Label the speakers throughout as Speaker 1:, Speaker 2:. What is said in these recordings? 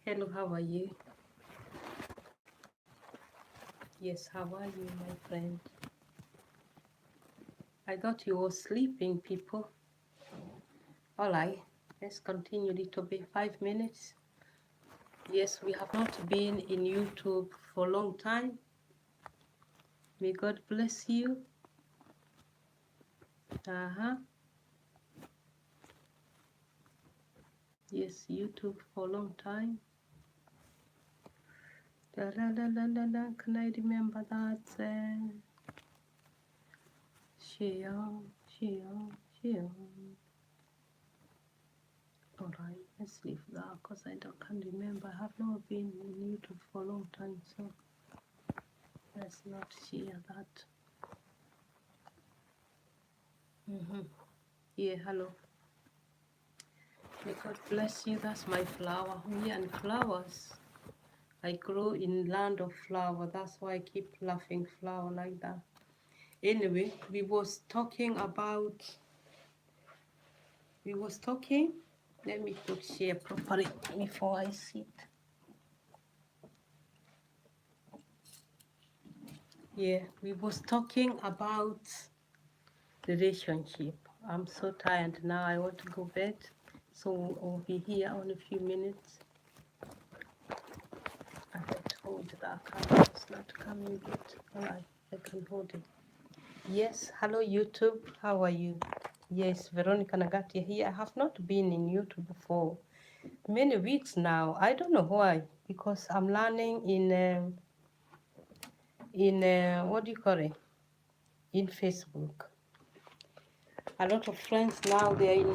Speaker 1: Hello, how are you? Yes, how are you, my friend? I thought you were sleeping, people. All right, let's continue a little bit. 5 minutes. Yes, we have not been in YouTube for a long time. May God bless you. Yes, YouTube for a long time. Da, da, da, da, da, da. Can I remember that? Share, share, share. All right, let's leave that because can't remember. I have not been in YouTube for a long time, so let's not share that. Yeah, hello. May God bless you. That's my flower. Me and flowers. I grow in land of flower. That's why I keep laughing flower like that. Anyway, we was talking. Let me put share properly before I sit. Yeah, we was talking about relationship. I'm so tired now. I want to go bed. So I'll be here in a few minutes. I had hold that camera. It's not coming yet. All right, I can hold it. Yes, hello YouTube. How are you? Yes, Veronica Nagati here. I have not been in YouTube for many weeks now. I don't know why, because I'm learning in what do you call it? In Facebook. A lot of friends now they're in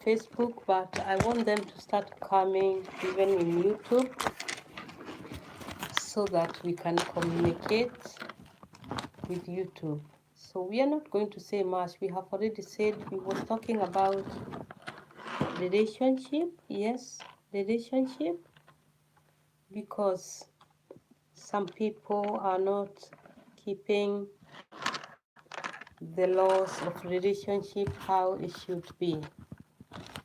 Speaker 1: Facebook, but I want them to start coming even in YouTube so that we can communicate with YouTube. So we are not going to say much. We have already said we was talking about relationship. Yes, relationship, because some people are not keeping the laws of relationship how it should be.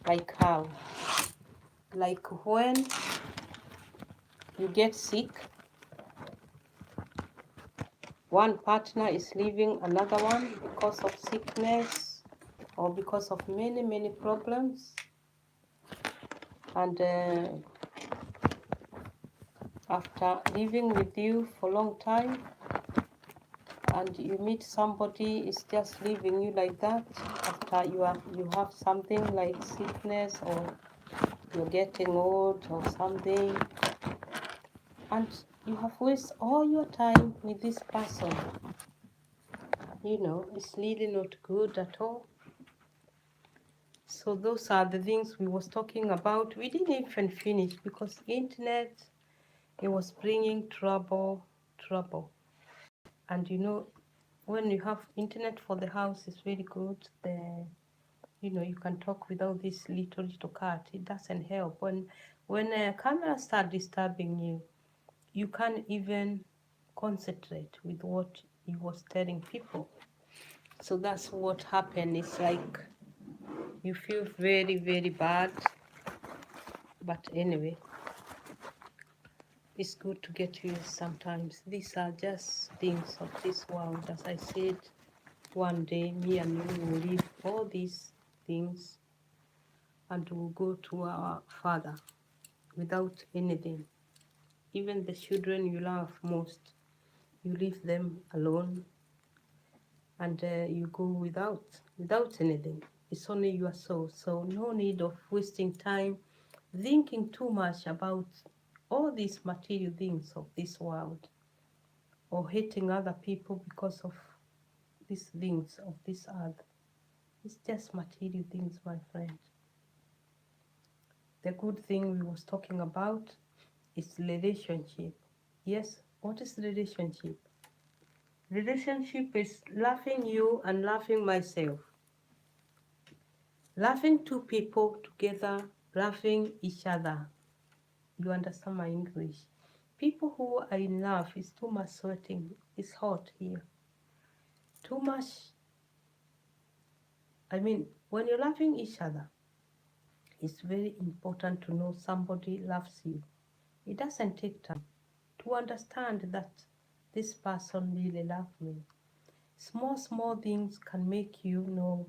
Speaker 1: Like how? Like when you get sick, one partner is leaving another one because of sickness or because of many problems, and after living with you for a long time and you meet somebody is just leaving you like that after you have something like sickness or you're getting old or something, and you have wasted all your time with this person. It's really not good at all. So those are the things we was talking about. We didn't even finish because internet, it was bringing trouble. And when you have internet for the house, it's very good. You can talk without this little cat. It doesn't help. When a camera start disturbing you, you can't even concentrate with what he was telling people. So that's what happened. It's like you feel very bad. But anyway, it's good to get used sometimes. These are just things of this world. As I said, one day me and you will leave all these things and we'll go to our Father without anything. Even the children you love most, you leave them alone and you go without anything. It's only your soul. So no need of wasting time thinking too much about all these material things of this world or hating other people because of these things of this earth. It's just material things, my friend. The good thing we was talking about is relationship. Yes, what is relationship? Relationship is loving you and loving myself. Loving two people together, loving each other. You understand my English? People who are in love is too much sweating. It's hot here. Too much. When you're loving each other, it's very important to know somebody loves you. It doesn't take time to understand that this person really loves me. Small, small things can make you know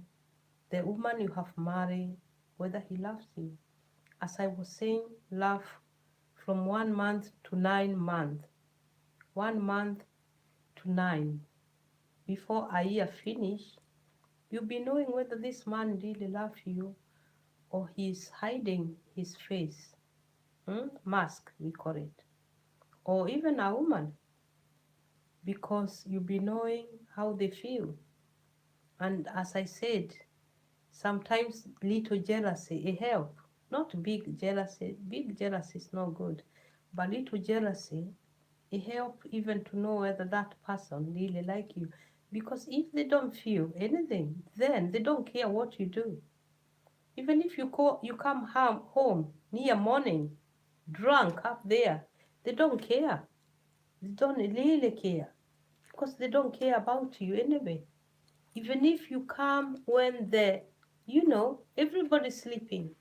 Speaker 1: the woman you have married, whether he loves you. As I was saying, love from 1 month to 9 months, 1 month to 9. Before a year finish, you'll be knowing whether this man really loves you or he's hiding his face, mask we call it, or even a woman, because you'll be knowing how they feel. And as I said, sometimes little jealousy, it helps. Not big jealousy. Big jealousy is not good. But little jealousy, it helps even to know whether that person really like you. Because if they don't feel anything, then they don't care what you do. Even if you come home near morning, drunk up there, they don't care. They don't really care. Because they don't care about you anyway. Even if you come when everybody's sleeping,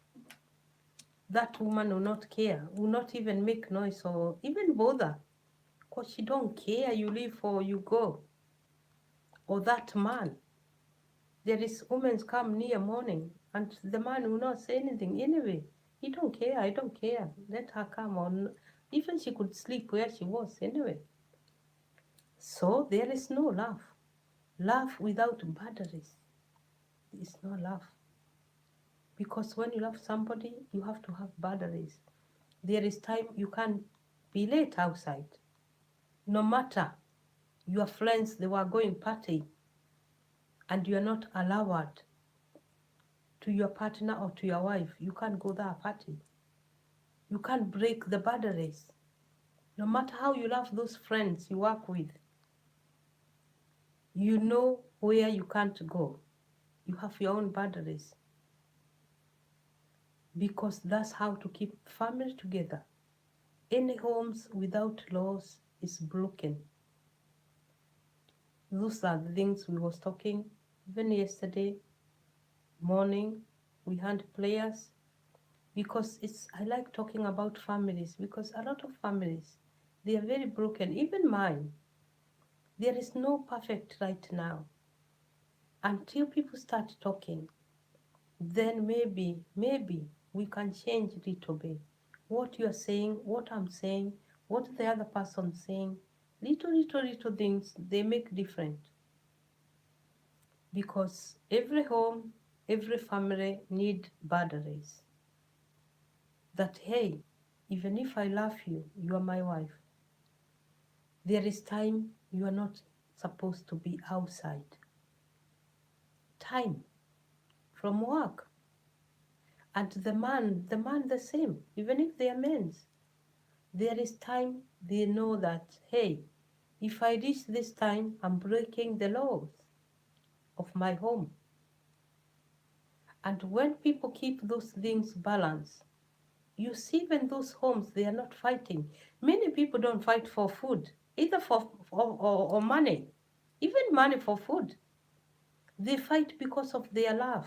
Speaker 1: that woman will not care, will not even make noise or even bother, because she don't care you leave or you go. Or that man, there is women come near morning and the man will not say anything anyway. He don't care, I don't care, let her come on. Even she could sleep where she was anyway. So there is no love. Love without boundaries is not love. Because when you love somebody, you have to have boundaries. There is time you can't be late outside. No matter your friends, they were going party and you are not allowed to your partner or to your wife, you can't go that party. You can't break the boundaries. No matter how you love those friends you work with, you know where you can't go. You have your own boundaries. Because that's how to keep family together. Any homes without laws is broken. Those are the things we was talking. Even yesterday morning, we had prayers. Because I like talking about families, because a lot of families, they are very broken. Even mine. There is no perfect right now. Until people start talking, then maybe we can change a little bit. What you are saying, what I'm saying, what the other person saying, little things, they make different. Because every home, every family need boundaries. That, hey, even if I love you, you are my wife. There is time you are not supposed to be outside. Time from work. And the man the same, even if they are men. There is time they know that, hey, if I reach this time, I'm breaking the laws of my home. And when people keep those things balanced, you see when those homes, they are not fighting. Many people don't fight for food, either or money, even money for food. They fight because of their love,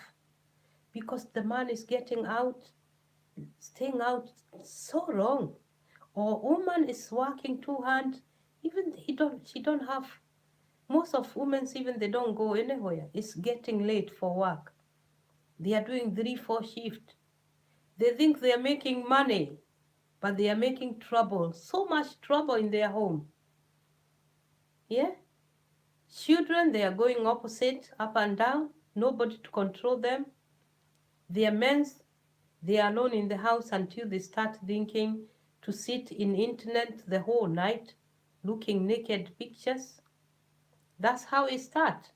Speaker 1: because the man is getting out, staying out so long, or woman is working 2 hands, even she don't have, most of women, even they don't go anywhere. It's getting late for work. They are doing 3-4 shifts. They think they are making money, but they are making trouble, so much trouble in their home. Yeah? Children, they are going opposite, up and down, nobody to control them. Their men, they are alone in the house until they start thinking to sit in internet the whole night, looking naked pictures. That's how it starts.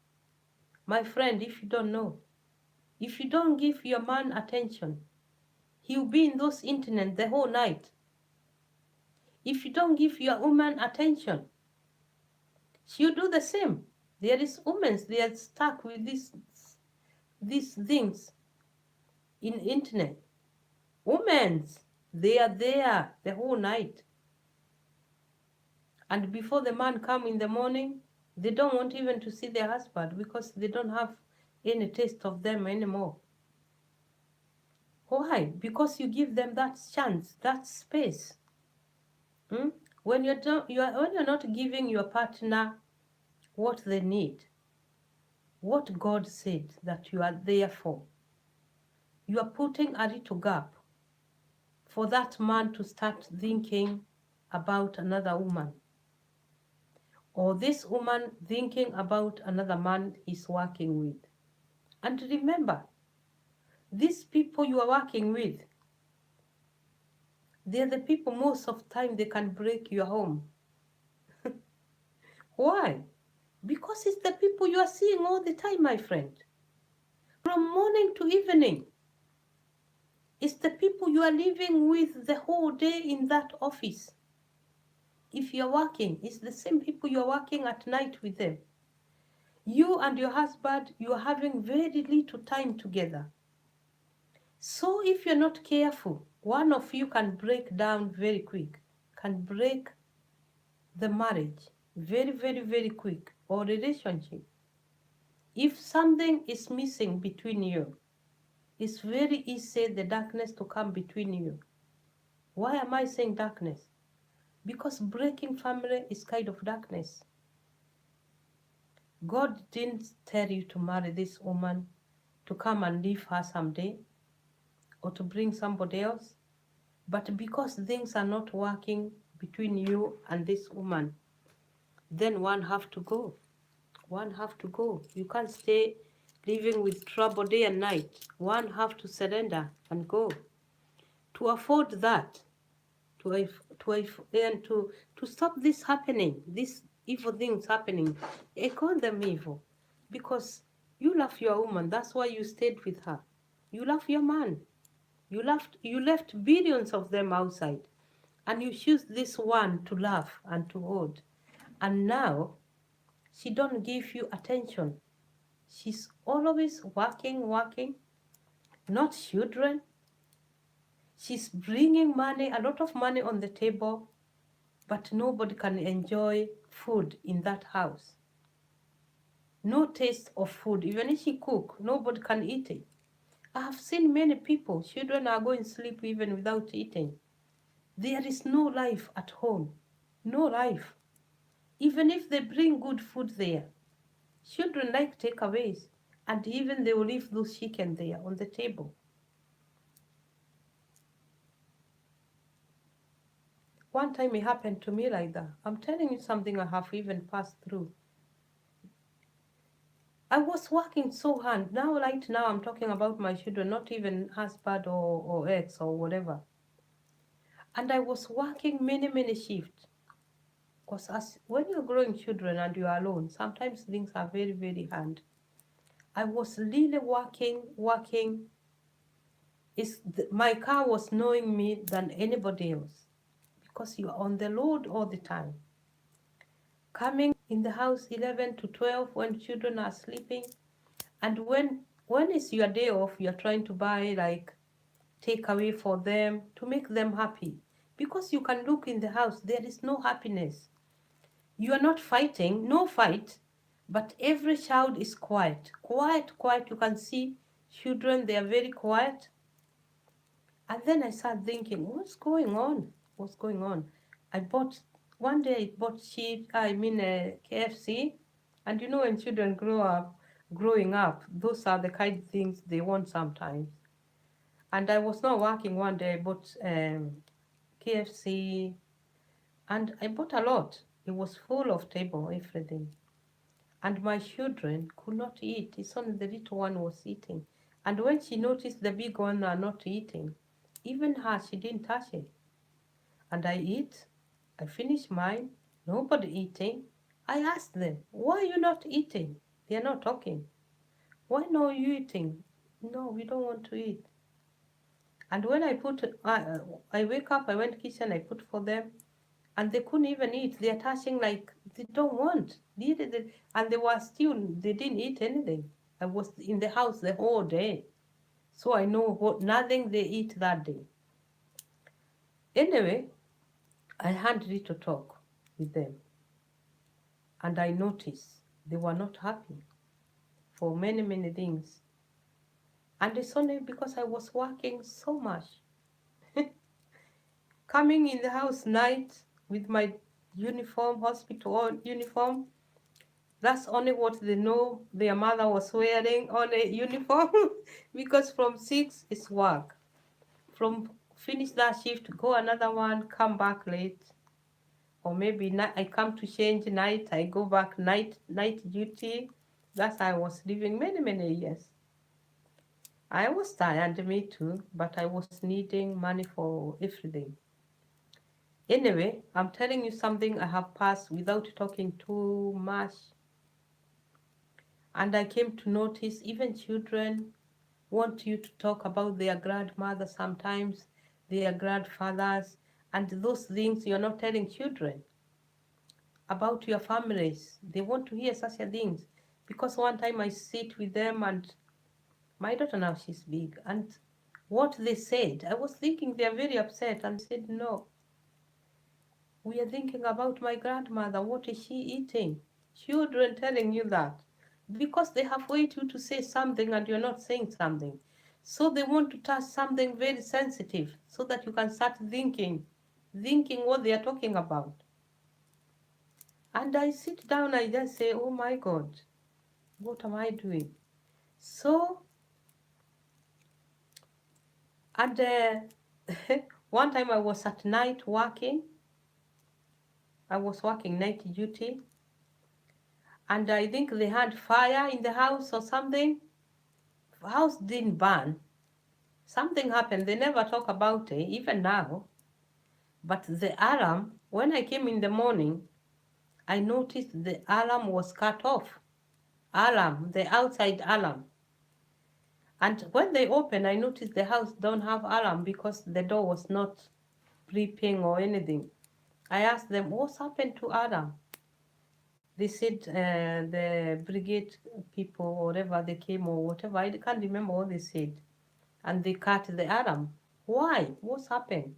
Speaker 1: My friend, if you don't know, if you don't give your man attention, he'll be in those internet the whole night. If you don't give your woman attention, she'll do the same. There is women, they are stuck with these things in internet. Women, they are there the whole night. And before the man come in the morning, they don't want even to see their husband because they don't have any taste of them anymore. Why? Because you give them that chance, that space. Hmm? When when you're not giving your partner what they need, what God said that you are there for, you are putting a little gap for that man to start thinking about another woman, or this woman thinking about another man he's working with. And remember, these people you are working with, they're the people most of the time they can break your home. Why? Because it's the people you are seeing all the time, my friend. From morning to evening. It's the people you are living with the whole day in that office. If you're working, it's the same people you're working at night with them. You and your husband, you're having very little time together. So if you're not careful, one of you can break down very quick, can break the marriage very, very, very quick, or relationship. If something is missing between you, it's very easy the darkness to come between you. Why am I saying darkness? Because breaking family is kind of darkness. God didn't tell you to marry this woman, to come and leave her someday, or to bring somebody else. But because things are not working between you and this woman, then one have to go. One have to go. You can't stay living with trouble day and night. One have to surrender and go. To afford that, to stop this happening, these evil things happening, I call them evil because you love your woman. That's why you stayed with her. You love your man. You left billions of them outside, and you choose this one to love and to hold. And now she don't give you attention. She's always working, not children. She's bringing money, a lot of money on the table, but nobody can enjoy food in that house. No taste of food. Even if she cook, nobody can eat it. I have seen many people, children are going to sleep even without eating. There is no life at home. No life. Even if they bring good food there, children like takeaways, and even they will leave those chicken there on the table. One time it happened to me like that. I'm telling you something I have even passed through. I was working so hard. Now, right now, I'm talking about my children, not even husband or ex or whatever. And I was working many, many shifts. Because when you're growing children and you're alone, sometimes things are very, very hard. I was really working. My car was knowing me than anybody else because you're on the road all the time. Coming in the house 11 to 12 when children are sleeping, and when it's your day off, you're trying to buy like takeaway for them to make them happy, because you can look in the house, there is no happiness. You are not fighting, no fight, but every child is quiet. You can see children, they are very quiet. And then I started thinking, what's going on? One day I bought KFC. And you know, when children growing up, those are the kind of things they want sometimes. And I was not working one day, I bought KFC, and I bought a lot. It was full of table, everything. And my children could not eat. It's only the little one was eating. And when she noticed the big one are not eating, even her, she didn't touch it. And I finished mine, nobody eating. I asked them, why are you not eating? They are not talking. Why not you eating? No, we don't want to eat. And when I wake up, I went kitchen, I put for them, and they couldn't even eat. They're touching like they don't want. And they didn't eat anything. I was in the house the whole day. So I know nothing they eat that day. Anyway, I had little talk with them. And I noticed they were not happy for many, many things. And it's only because I was working so much. Coming in the house night with my uniform, hospital uniform. That's only what they know their mother was wearing on a uniform because from 6 is work. From finish that shift, go another one, come back late. Or maybe I come to change night, I go back night duty. That's how I was living many years. I was tired, me too, but I was needing money for everything. Anyway, I'm telling you something I have passed without talking too much. And I came to notice even children want you to talk about their grandmother sometimes, their grandfathers, and those things you're not telling children about your families. They want to hear such a things. Because one time I sit with them and my daughter now she's big, and what they said, I was thinking they're very upset, and said, no, we are thinking about my grandmother. What is she eating? Children telling you that because they have waited you to say something and you're not saying something. So they want to touch something very sensitive so that you can start thinking what they are talking about. And I sit down, I just say, oh my God, what am I doing? So, and one time I was at night working. I was working night duty. And I think they had fire in the house or something. The house didn't burn. Something happened. They never talk about it, even now. But the alarm, when I came in the morning, I noticed the alarm was cut off. Alarm, the outside alarm. And when they opened, I noticed the house don't have alarm because the door was not beeping or anything. I asked them, what's happened to alarm? They said the brigade people or whatever they came or whatever. I can't remember what they said. And they cut the alarm. Why? What's happened?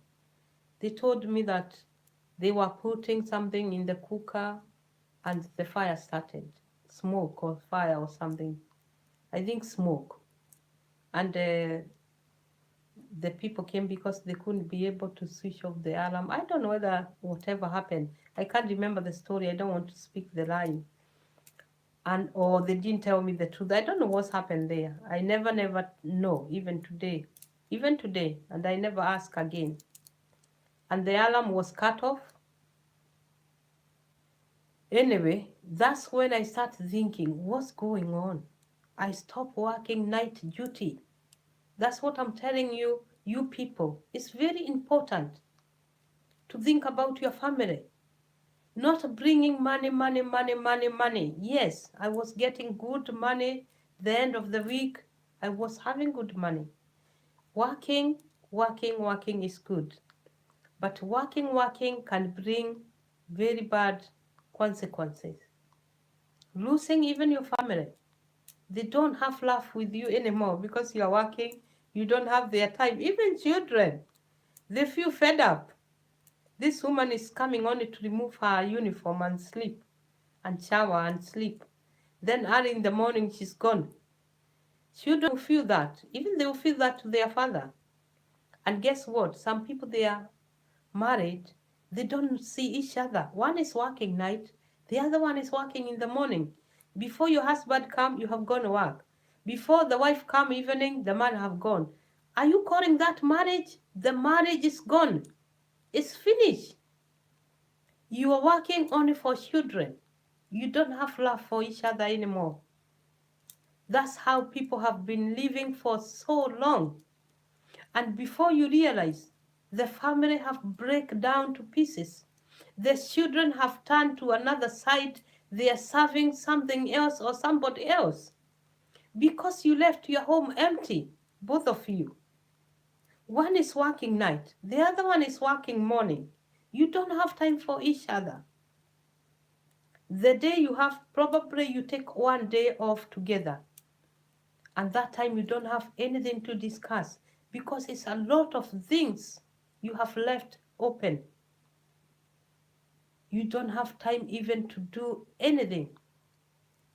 Speaker 1: They told me that they were putting something in the cooker and the fire started. Smoke or fire or something. I think smoke. And the people came because they couldn't be able to switch off the alarm. I don't know whether whatever happened. I can't remember the story. I don't want to speak the lie. And or they didn't tell me the truth. I don't know what's happened there. I never know, even today. Even today. And I never ask again. And the alarm was cut off. Anyway, that's when I started thinking, what's going on? I stopped working night duty. That's what I'm telling you, you people. It's very important to think about your family. Not bringing money. Yes, I was getting good money. The end of the week, I was having good money. Working is good. But working can bring very bad consequences. Losing even your family. They don't have love with you anymore because you're working. You don't have their time. Even children, they feel fed up. This woman is coming only to remove her uniform and sleep and shower and sleep. Then early in the morning, she's gone. Children will feel that. Even they will feel that to their father. And guess what? Some people, they are married. They don't see each other. One is working night. The other one is working in the morning. Before your husband come, you have gone to work. Before the wife come evening, the man have gone. Are you calling that marriage? The marriage is gone. It's finished. You are working only for children. You don't have love for each other anymore. That's how people have been living for so long. And before you realize, the family have break down to pieces. The children have turned to another side. They are serving something else or somebody else. Because you left your home empty, both of you. One is working night. The other one is working morning. You don't have time for each other. The day you have, probably you take one day off together. And that time you don't have anything to discuss because it's a lot of things you have left open. You don't have time even to do anything.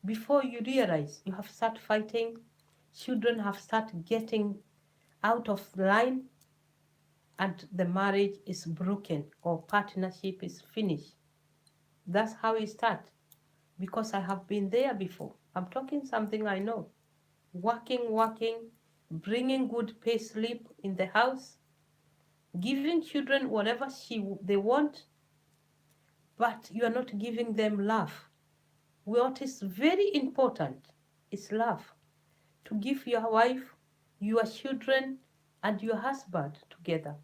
Speaker 1: Before you realize, you have started fighting. Children have started getting out of line. and the marriage is broken or partnership is finished. That's how it starts. Because I have been there before. I'm talking something I know. Working, bringing good pay slip in the house, giving children whatever they want, but you are not giving them love. What is very important is love. To give your wife, your children, and your husband together.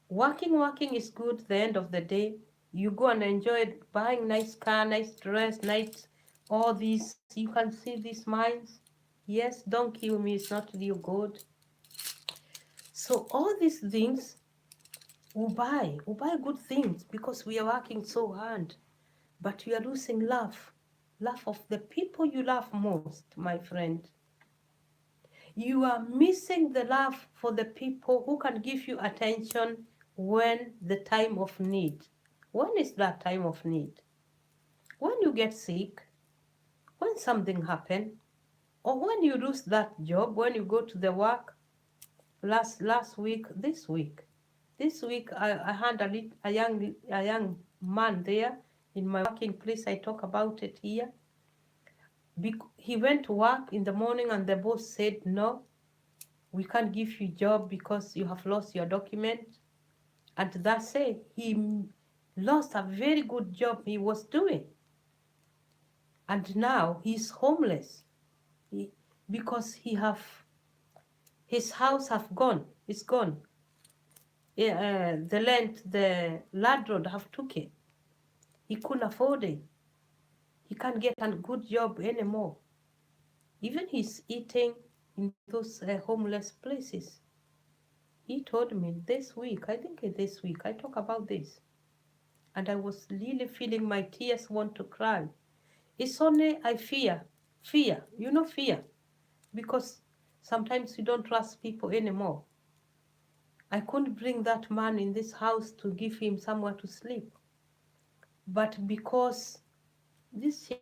Speaker 1: Working is good. The end of the day, you go and enjoy it, buying nice car, nice dress, nice all these. You can see these mines. Yes, don't kill me. It's not you good. So all these things we buy good things because we are working so hard, but we are losing love of the people you love most, my friend. You are missing the love for the people who can give you attention when the time of need. When is that time of need? When you get sick, when something happens, or when you lose that job, when you go to the work. Last week, this week I had a young man there in my working place. I talk about it here. He went to work in the morning and the boss said, no, we can't give you job because you have lost your document. And that's it. He lost a very good job he was doing. And now he's homeless because his house have gone. It's gone. The landlord have took it. He couldn't afford it. He can't get a good job anymore. Even he's eating in those homeless places. He told me this week, I talk about this. And I was really feeling my tears want to cry. It's only I fear, fear, because sometimes you don't trust people anymore. I couldn't bring that man in this house to give him somewhere to sleep. But because this chairs,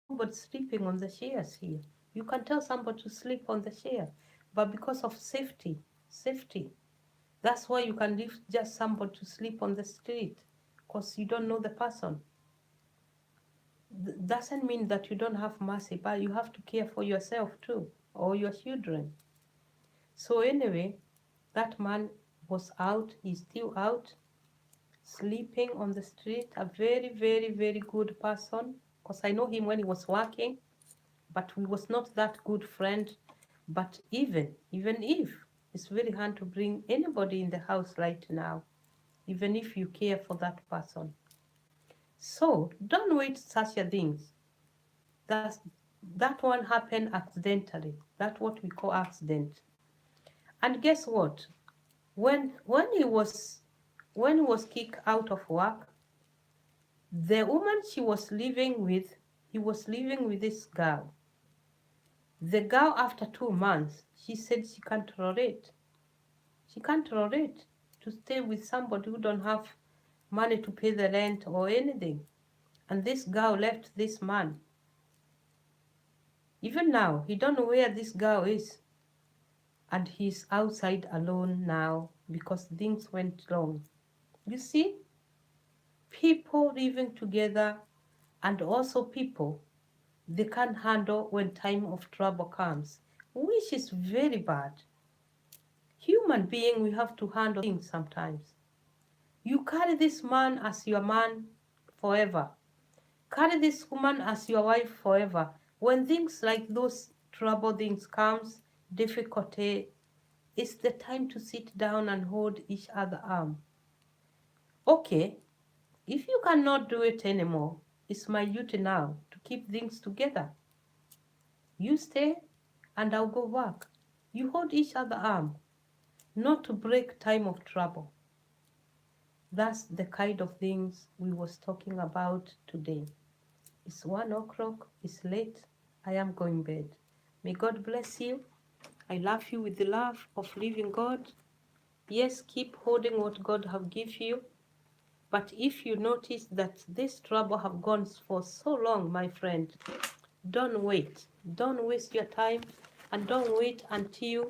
Speaker 1: nobody sleeping on the chairs here. You can tell somebody to sleep on the chair, but because of safety, that's why you can leave just somebody to sleep on the street, because you don't know the person. Doesn't mean that you don't have mercy, but you have to care for yourself too, or your children. So anyway, that man was out, he's still out, sleeping on the street, a very, very, very good person, because I know him when he was working, but we was not that good friend. But even if, it's very hard to bring anybody in the house right now, even if you care for that person. So don't wait such a things. That one happened accidentally. That's what we call accident. And guess what? When he was kicked out of work, the woman he was living with this girl. The girl, after 2 months, she said she can't tolerate. She can't tolerate to stay with somebody who don't have money to pay the rent or anything. And this girl left this man. Even now, he don't know where this girl is. And he's outside alone now because things went wrong. You see, people living together, and also people, they can't handle when time of trouble comes, which is very bad. Human being, we have to handle things sometimes. You carry this man as your man forever. Carry this woman as your wife forever. When things like those trouble things comes, difficulty, it's the time to sit down and hold each other arm. Okay, if you cannot do it anymore, it's my duty now to keep things together. You stay and I'll go work. You hold each other arm, not to break time of trouble. That's the kind of things we was talking about today. It's 1 o'clock, it's late, I am going bed. May God bless you. I love you with the love of living God. Yes, keep holding what God have give you. But if you notice that this trouble have gone for so long, my friend, don't wait. Don't waste your time, and don't wait until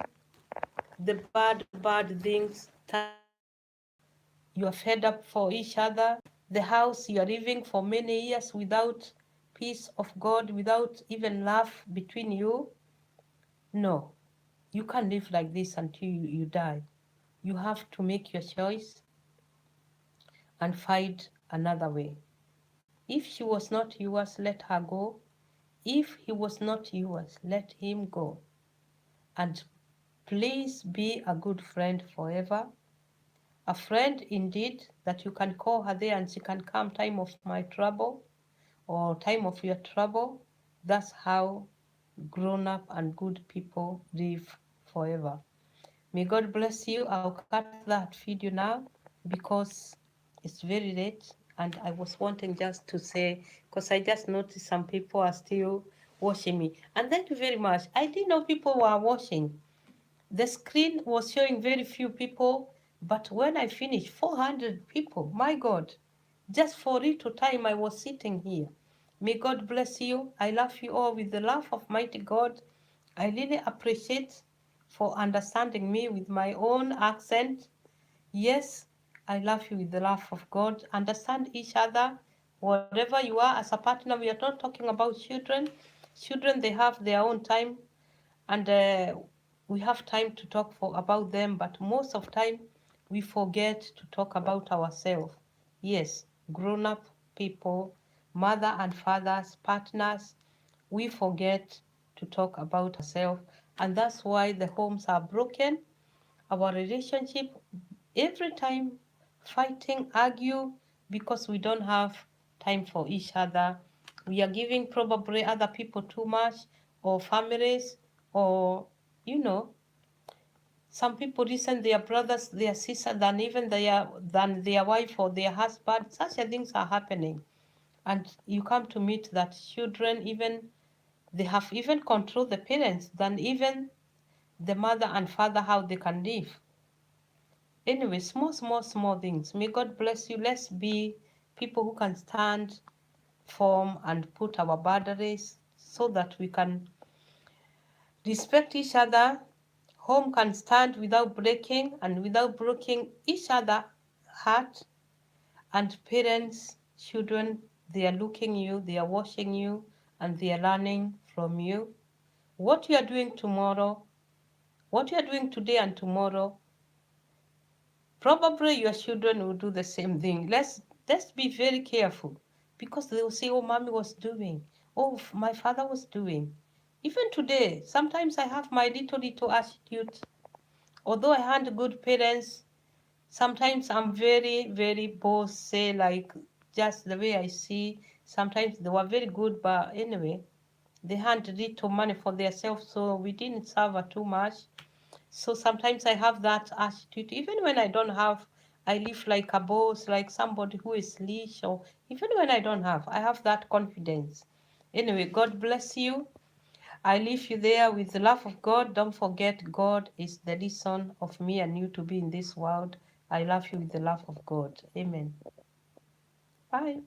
Speaker 1: the bad things turn into you are fed up for each other. The house you are living for many years without peace of God, without even love between you. No, you can't live like this until you die. You have to make your choice and find another way. If she was not yours, let her go. If he was not yours, let him go. And please be a good friend forever. A friend indeed that you can call her there and she can come time of my trouble or time of your trouble. That's how grown up and good people live forever. May God bless you. I'll cut that video now because it's very late and I was wanting just to say, because I just noticed some people are still watching me. And thank you very much. I didn't know people were watching. The screen was showing very few people, but when I finished, 400 people, my God, just for little time I was sitting here. May God bless you. I love you all with the love of mighty God. I really appreciate for understanding me with my own accent. Yes, I love you with the love of God. Understand each other, whatever you are as a partner. We are not talking about children. Children, they have their own time and we have time to talk about them, but most of time we forget to talk about ourselves. Yes, grown-up people, mother and fathers, partners, we forget to talk about ourselves, and that's why the homes are broken. Our relationship every time fighting, argue because we don't have time for each other. We are giving probably other people too much, or families, or you know, some people listen their brothers, their sister than their wife or their husband. Such things are happening, and you come to meet that children even they have even controlled the parents than even the mother and father how they can live. Anyway, small things. May God bless you. Let's be people who can stand firm and put our boundaries so that we can respect each other. Home can stand without breaking and without breaking each other heart. And parents, children, they are looking you, they are watching you, and they are learning from you. What you are doing tomorrow, what you are doing today and tomorrow, probably your children will do the same thing. Let's be very careful because they will say, "Oh, mommy was doing. Oh, my father was doing." Even today, sometimes I have my little attitude. Although I had good parents, sometimes I'm very both say like just the way I see. Sometimes they were very good, but anyway, they had little money for themselves, so we didn't suffer too much. So sometimes I have that attitude. Even when I don't have, I live like a boss, like somebody who is leash, or even when I don't have, I have that confidence. Anyway, God bless you. I leave you there with the love of God. Don't forget, God is the reason of me and you to be in this world. I love you with the love of God. Amen. Bye.